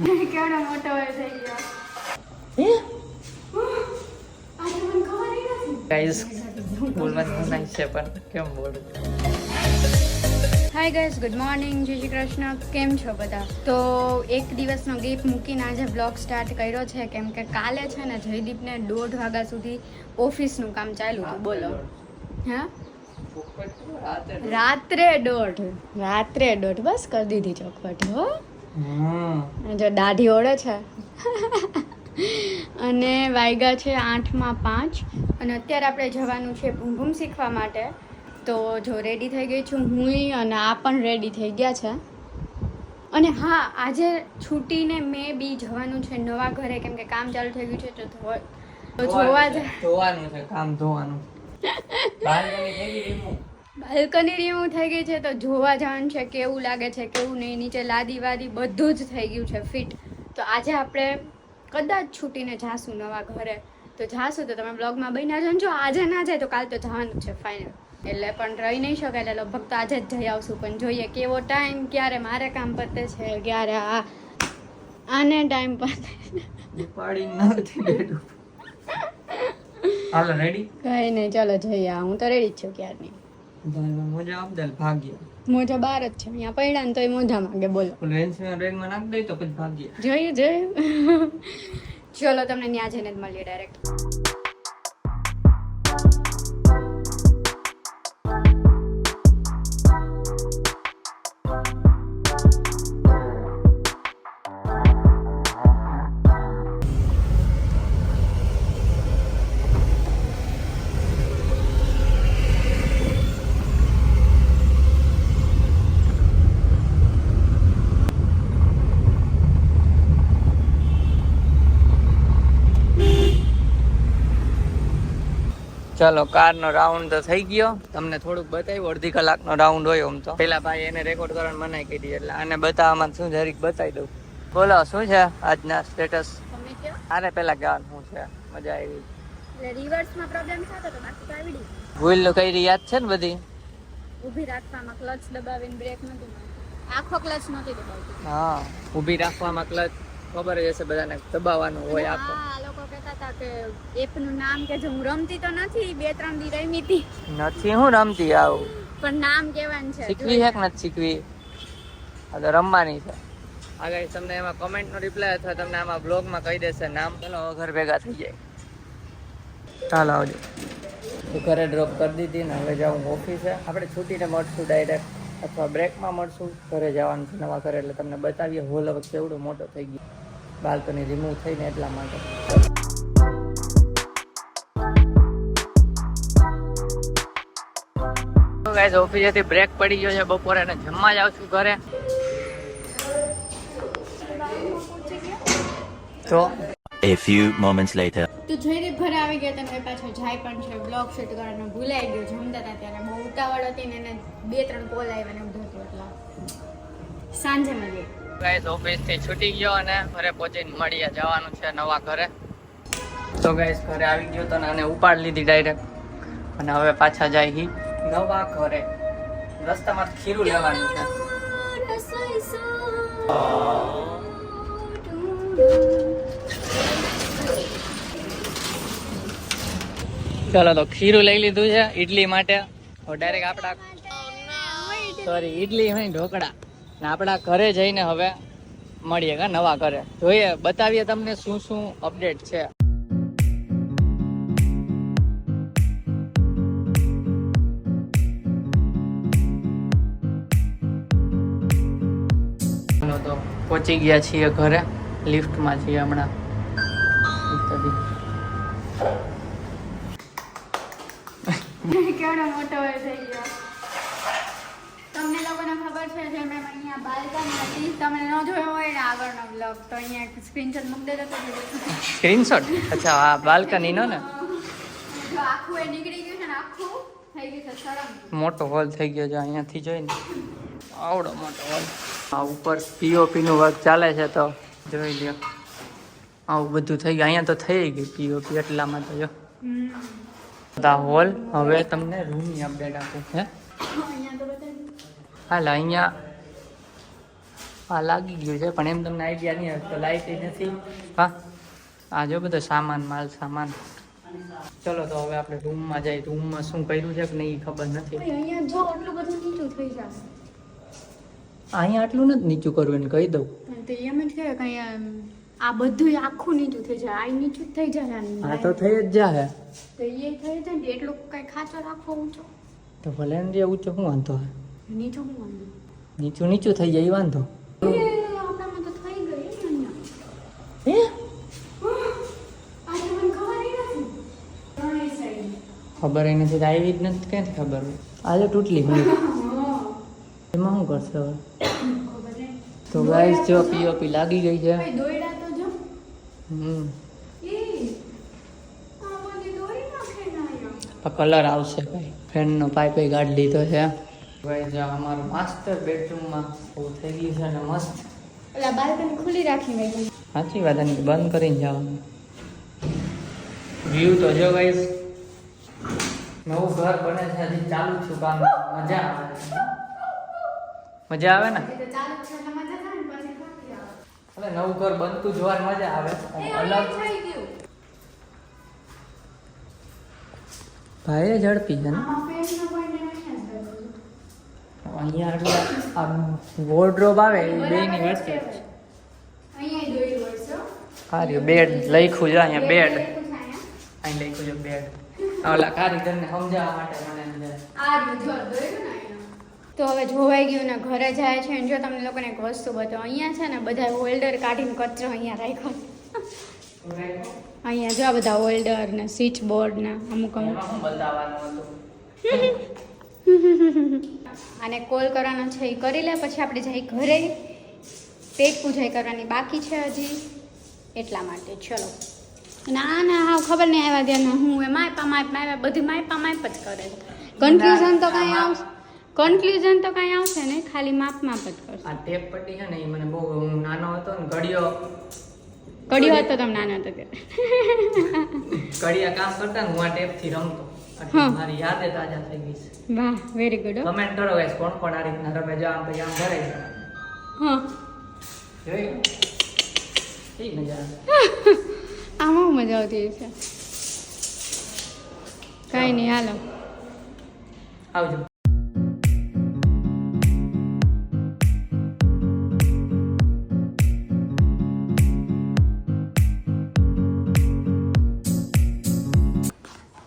કેવડો મોટો હોય થઈ ગયો આજે મને ખબર નથી ગાઈસ બોલવાનું નહીં છે પણ કેમ બોલું. હાય ગાઈસ, ગુડ મોર્નિંગ, જય શ્રી કૃષ્ણ. કેમ છો બધા? તો એક દિવસનો ગેપ મૂકીને આજે બ્લોગ સ્ટાર્ટ કર્યો છે કેમ કે કાલે છે ને જયદીપને 1:30 વાગ્યા સુધી ઓફિસનું કામ ચાલ્યું હતું. બોલો, હા રાત્રે 1:30 બસ કરી દીધી ચોખવટ. હો જો દાઢી ઓળે છે અને વાગ્યા છે 8:05 અને અત્યારે આપણે જવાનું છે ભૂમ શીખવા માટે. તો જો રેડી થઈ ગઈ છું હું અને આ પણ રેડી થઈ ગયા છે. અને હા, આજે છૂટીને મેં બી જવાનું છે નવા ઘરે કેમ કે કામ ચાલુ થઈ ગયું છે. તો ધોવાનું છે, કામ ધોવાનું. બાલ્કની રિમૂવ થઈ ગઈ છે તો જોવા જવાનું છે કેવું લાગે છે કેવું નહીં. નીચે લાદી વાદી બધું જ થઈ ગયું છે ફિટ. તો આજે આપણે કદાચ છૂટીને જાશું નવા ઘરે. તો જાશું તો તમે બ્લોગમાં બન્યા છો. જો આજે ના જાય તો કાલ તો જવાનું જ છે ફાઇનલ. એટલે પણ રહી નહીં શકે એટલે લગભગ તો આજે જ જઈ આવશું. પણ જોઈએ કેવો ટાઈમ, ક્યારે મારે કામ પતે છે, ક્યારે આને ટાઈમ પતે. ઉપાડી નથી બેઠું. હાલો રેડી? કઈ નહીં, ચાલો જઈએ. હું તો રેડી જ છું ક્યારની. મોજા અબદલ ભાગ્યા. મોજા બાર જ છે અહીંયા પડ્યા ને તોય મોજા માંગે. બોલો, રેગમાં નાખ દઈ તો પછી ભાગ્યા. જોયું ચલો તમને ત્યાં જઈને જ મળીએ ડાયરેક્ટ. ચાલો, કારનો રાઉન્ડ તો થઈ ગયો. તમને થોડુંક બતાવ્યું, અડધી કલાકનો રાઉન્ડ હોય આમ તો. પેલા ભાઈ એને રેકોર્ડ કરવાની મનાઈ કરી એટલે આને બતાવવામાં શું જરીક બતાવી દઉં. બોલો, શું છે આજના સ્ટેટસ? અરે પેલા કહેવાનું શું છે? મજા આવી. એટલે રિવર્સમાં પ્રોબ્લેમ થતો તો બાકી તો આવડી. ભૂલ કઈ યાદ છે ને બધી? ઊભી રાખવામાં ક્લચ દબાવીને બ્રેક નહોતી મારતી. આખો ક્લચ નહોતી દબાવતી. હા, ઊભી રાખવામાં ક્લચ ખબર જ હશે બધાને, દબાવવાનું હોય આખો. હા, લોકો કહેતા હતા કે એપનું નામ કે જો હું રમતી તો નથી, 2-3 દી રમી હતી. નથી હું રમતી આવું. પણ નામ કહેવાનું છે. શીખવી છે કે નથી શીખવી? આ તો રમવાની છે. આગળ તમને એમાં કમેન્ટનો રિપ્લાય અથવા તમને આમાં બ્લોગમાં કહી દેશે નામ. ચલો ઘર ભેગા થઈ જાય. ચાલો આવજો. તો ઘરે ડ્રોપ કરી દીધી ને હવે જાઉં ઓફિસે. આપણે છૂટીને મળશું ડાયરેક્ટ અથવા બ્રેકમાં મળશું. ઘરે જવાનું છે નવા ઘરે એટલે તમને બતાવીએ. હોલ હવે કેવડો મોટો થઈ ગયો, બાલ્કની રિમૂવ થઈને એટલા માટે. તો ગાઈસ ઓફિસેથી બ્રેક પડી ગયો છે બપોરે અને જમવા જાવ છું ઘરે. તો A few moments later. તો જયદીપ ઘરે આવી ગયા તને પાછો જાય પણ છે. બ્લોગ શૂટ કરવાનું ભૂલાઈ ગયો. જમતા હતા ત્યારે બહુ ઉતાવળ હતી ને એને 2-3 કોલ આવ્યા ને બધું હતું એટલે સાંજે મળીએ. ગાઈસ ઓફિસથી છૂટી ગયો અને ઘરે પહોંચીને મળીએ. જવાનું છે નવા ઘરે. તો ગાઈસ ઘરે આવી ગયો તો આને ઉપાડ લીધી ડાયરેક્ટ અને હવે પાછા જાય હી નવા ઘરે. રસ્તામાં ખીરું લેવાનું છે. ચાલો તો ખીરું લઈ લીધું છે ઈડલી માટે. ડાયરેક્ટ આપણા ઈડલી નહીં ઢોકળા ને આપણા ઘરે જઈને હવે મળીએ કા નવા ઘરે. જોઈએ, બતાવીએ તમને શું શું અપડેટ છે. તો પહોંચી ગયા છીએ ઘરે. લિફ્ટમાં છીએ હમણાં. કેવડો મોટો હોય થઈ ગયો. તમને લોકોને ખબર છે જે મેં અહીંયા બાલ્કની હતી, તમે ન જોયો હોય ને આગળનો બ્લોગ તો અહીંયા સ્ક્રીનશોટ મૂકી દેજો. સ્ક્રીનશોટ? અચ્છા, હા બાલ્કની નો ને. જો આખું એ નીકળી ગયું છે ને આખું થઈ ગયું છે સળંગ. મોટો હોલ થઈ ગયો છે અહીંયાથી જોઈને. આવડો મોટો હોલ. આ ઉપર પીઓપી નું વર્ક ચાલે છે તો જોઈ લ્યો. આવું બધું થઈ ગયું. અહીંયા તો થઈ ગઈ પીઓપી એટલામાં તો જો. હોલ. હવે તમને રૂમની અપડેટ આપું. હે હાલ અહીંયા હા લાગી ગયું છે પણ એમ તમને આઈડિયા નહીં આવે તો લાઈટ નથી. હા આ જો બધો સામાન માલ સામાન. ચલો તો હવે આપણે રૂમમાં જઈએ. રૂમમાં શું કર્યું છે કે નહીં એ ખબર નથી. અહીંયા જો આટલું બધું નીચું થઈ જશે. અહીંયા આટલું નથી નીચું કરવું એને કહી દઉં. તો એમ જ કહે કે અહીંયા આ બધું આખું નીચું થઈ જાય. આ નીચું જ થઈ જાય. હા તો થઈ જ જાય. તો એ થઈ જાય ને એટલું કઈ ખાચો રાખવો ઊંચો તો ભલે ને જે ઊંચો શું વાંધો હે? નીચું શું વાંધો? નીચું થઈ જાય એ વાંધો. આપણામાં તો થઈ ગઈ ને અહીંયા. હે આજે મને ખબર નથી. ત્રણેય સાઈડ ખબર એ નથી તો આવી જ નથી ક્યાંથી ખબર હોય? આજે તૂટલી હોય એમાં શું કરશે હવે? ખબર નહીં. તો ગાઈસ જો પીઓપી લાગી ગઈ છે. ભાઈ દોયડા તો જો હમ એ આ બધી દોરી નાખે ને અહીંયા. કલર આવશે કઈ ફેનનો પાઇપ ગાડી લીધો છે. ગાઈસ જો અમારું માસ્ટર બેડરૂમમાં બહુ થઈ ગયું છે ને મસ્ત. ઓલા બાલ્કની ખુલ્લી રાખી ગઈ. સાચી વાત એની બંધ કરીને જવાનું. વ્યૂ તો જો ગાઈસ નવું ઘર બને છે હજી ચાલુ છું કામ. મજા આવે ને તો ચાલુ છે એટલે મજા થાય ને પછી ખાતી આવે. હવે નવું ઘર બનતું જોવાની મજા આવે. અલગ થઈ ગયું. ભાઈ ઝડપી છે ને આમાં પેનનો કોઈ નથી. અહીંયા એટલે આમ વોર્ડરોબ આવે એ બેની વચ્ચે જ. અહીંયા દોરી વળશો. હા રહ્યું બેડ લખ્યું છે અહીંયા બેડ. લખ્યું છે અહીંયા. અહીં લખ્યું છે બેડ. ઓલા કારીગરને સમજાવવા માટે મને અંદર. આ રહ્યું જો દોર્યું ને અહીંયા. તો હવે જોવાઈ ગયું ને ઘરે જાય છે. જો તમને લોકોને એક વસ્તુ બતાવો. અહીંયા છે ને બધા હોલ્ડર કાઢીને કચરો અહીંયા રાખ્યો. અહીંયા જો આ બધા હોલ્ડર ને સ્વિચ બોર્ડ ને અમુક એમાં શું બતાવવાનું હતું? અને કોલ કરવાનો છે એ કરી લે પછી આપણે જઈ ઘરે. પેટ પૂજા કરવાની બાકી છે હજી એટલા માટે. ચલો ના હા ખબર નહીં આવ્યા ત્યાં હું એ માયપા બધી માયપ જ કરે છે. કન્ફ્યુઝન તો કાંઈ આવશે નહીં. ખાલી માપ જ કરશે. આ ટેપ પટ્ટી છે ને એ મને બહુ હું નાનો હતો ને ઘડિયો હતો તમે નાના હતા ત્યારે. ઘડિયા કામ કરતા ને હું આ ટેપથી રમતો. એટલે હા. મારી યાદ તાજા થઈ ગઈ છે. વાહ વેરી ગુડ. કમેન્ટ કરો ગાઈસ કોણ કોણ આ રીતના રમે જો આમ પછી આમ ભરાઈ જાય. હા જોઈ કેવી મજા આવે. આમાં મજા આવતી છે. કાંઈ નહીં હાલો. આવજો.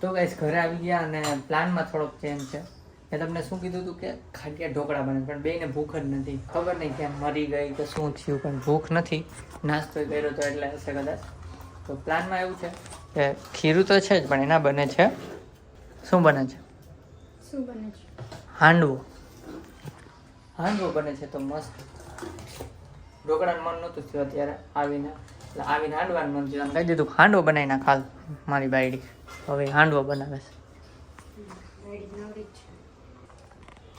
તો ગાઈસ ઘરે આવી ગયા અને પ્લાનમાં થોડોક ચેન્જ છે. મેં તમને શું કીધું હતું કે ખાટિયા ઢોકળા બને પણ બેયને ભૂખ જ નથી. ખબર નહીં કેમ મરી ગઈ કે શું થયું પણ ભૂખ નથી. નાસ્તો કર્યો તો એટલે હશે કદાચ. તો પ્લાનમાં એવું છે કે ખીરું તો છે જ પણ એના બને છે શું બને છે? શું બને છે? હાંડવો બને છે. તો મસ્ત ઢોકળાનું મન નહોતું થયું અત્યારે આવીને એટલે આવીને હાંડવાનું મન થયું. કહી દીધું હાંડવો બનાવી નાખ હાલ મારી બાયડી. હવે હાંડવો બનાવે છે.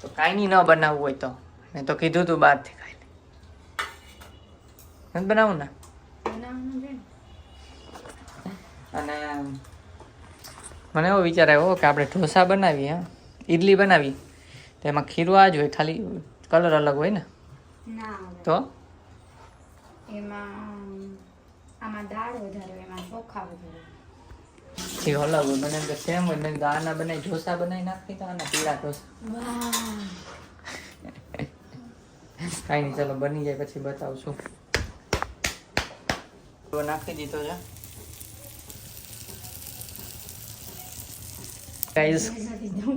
તો કાંઈ નહીં ન બનાવવું હોય તો મેં તો કીધું તું બહારથી ખાઈ લે. નથી બનાવું ને. અને મને એવો વિચાર આવ્યો કે આપણે ઢોસા બનાવીએ ઈડલી બનાવી તો એમાં ખીરું આ જ હોય ખાલી કલર અલગ હોય ને ના તો એમાં આમાં દાળ વધારે હોય, એમાં ચોખા વધારે હોય. એ અલગ હોય. મને એમ કે સેમ હોય. મેં કીધું આના બનાવી ઢોસા બનાવી નાખી તો આના પીળા ઢોસા. વાહ કાંઈ નહીં ચાલો બની જાય પછી બતાવશું. તો નાખી દીધો છે ગાઈસ.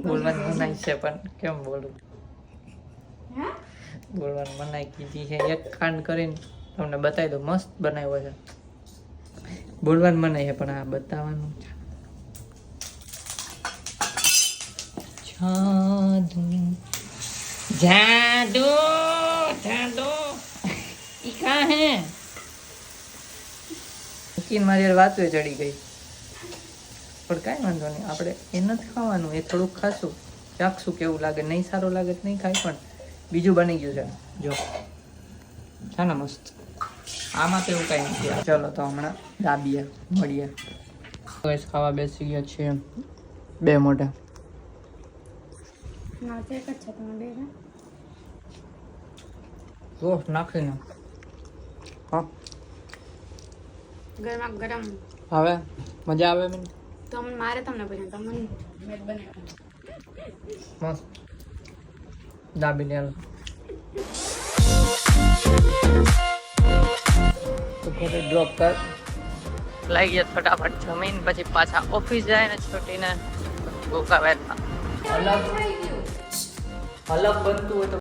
બોલવાનું મનાઈ છે પણ કેમ બોલું? હા બોલવાનું મનાઈ કીધી છે. એક કાંડ કરીને તમને બતાવી દો. મસ્ત બનાવ્યો છે. બોલવાનું મનાઈ છે પણ આ બતાવવાનું છે. જાદુ જાદુ ઈ કા હે મૂકીને મારી વાતો ચડી ગઈ. પણ કાંઈ વાંધો નહીં. આપણે એ નથી ખાવાનું. એ થોડુંક ખાશું ચાખશું કેવું લાગે. નહીં સારું લાગે તો નહીં ખાય. પણ બીજું બની ગયું છે જો છે ને મસ્ત. આમાં તો એવું કાંઈ નથી. ચલો તો હમણાં દાબીએ મળીએ. ખાવા બેસી ગયા છીએ બે મોઢા. ના તે એક જ છે તમે બે ને સોસ નાખીને હા ગરમા ગરમ હવે મજા આવે મને મારે તમને બનાવ તમને મેં બનાવ્યું મસ્ત દાબીને હાલો તો ઘરે ડ્રોપ કર લાગી ગયા ફટાફટ જમીન પછી પાછા ઓફિસ જાય ને છોટીને ગોકાવેરમાં અલગ બનતું હોય તો